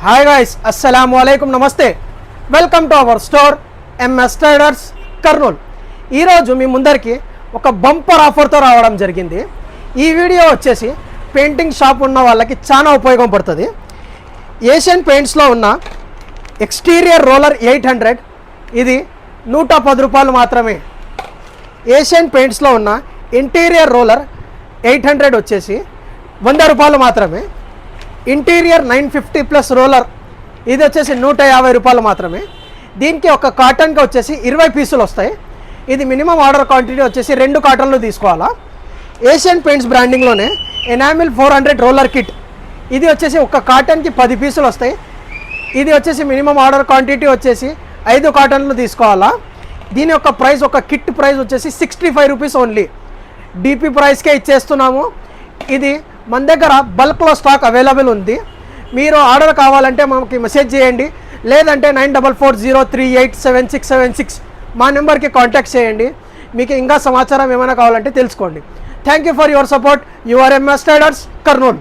Hi guys, అస్సలాము అలైకుం, నమస్తే. Welcome to our store MS traders Kurnool. ఈరోజు మీ ముందరికి ఒక బంపర్ ఆఫర్తో రావడం జరిగింది. ఈ వీడియో వచ్చేసి పెయింటింగ్ షాప్ ఉన్న వాళ్ళకి చాలా ఉపయోగం పడుతుంది. ఏషియన్ పెయింట్స్లో ఉన్న ఎక్స్టీరియర్ రోలర్ 800, ఇది 110 రూపాయలు మాత్రమే. ఏషియన్ పెయింట్స్లో ఉన్న ఇంటీరియర్ రోలర్ 800 వచ్చేసి 100 రూపాయలు మాత్రమే. ఇంటీరియర్ 950 ప్లస్ రోలర్ ఇది వచ్చేసి 150 రూపాయలు మాత్రమే. దీనికి ఒక కాటన్కి వచ్చేసి 20 పీసులు వస్తాయి. ఇది మినిమం ఆర్డర్ క్వాంటిటీ వచ్చేసి 2 కాటన్లు తీసుకోవాలా. ఏషియన్ పెయింట్స్ బ్రాండింగ్లోనే ఎనామిల్ 400 రోలర్ కిట్, ఇది వచ్చేసి ఒక కాటన్కి 10 పీసులు వస్తాయి. ఇది వచ్చేసి మినిమం ఆర్డర్ క్వాంటిటీ వచ్చేసి 5 కాటన్లు తీసుకోవాలా. దీని యొక్క ప్రైస్, ఒక కిట్ ప్రైస్ వచ్చేసి 65 రూపీస్ ఓన్లీ. డిపి ప్రైస్కే ఇచ్చేస్తున్నాము. ఇది మన దగ్గర బల్క్లో స్టాక్ అవైలబుల్ ఉంది. మీరు ఆర్డర్ కావాలంటే మనకి మెసేజ్ చేయండి, లేదంటే 9440387676 మా నెంబర్కి కాంటాక్ట్ చేయండి. మీకు ఇంకా సమాచారం ఏమైనా కావాలంటే తెలుసుకోండి. Thank you for your support. Your MS traders Kurnool.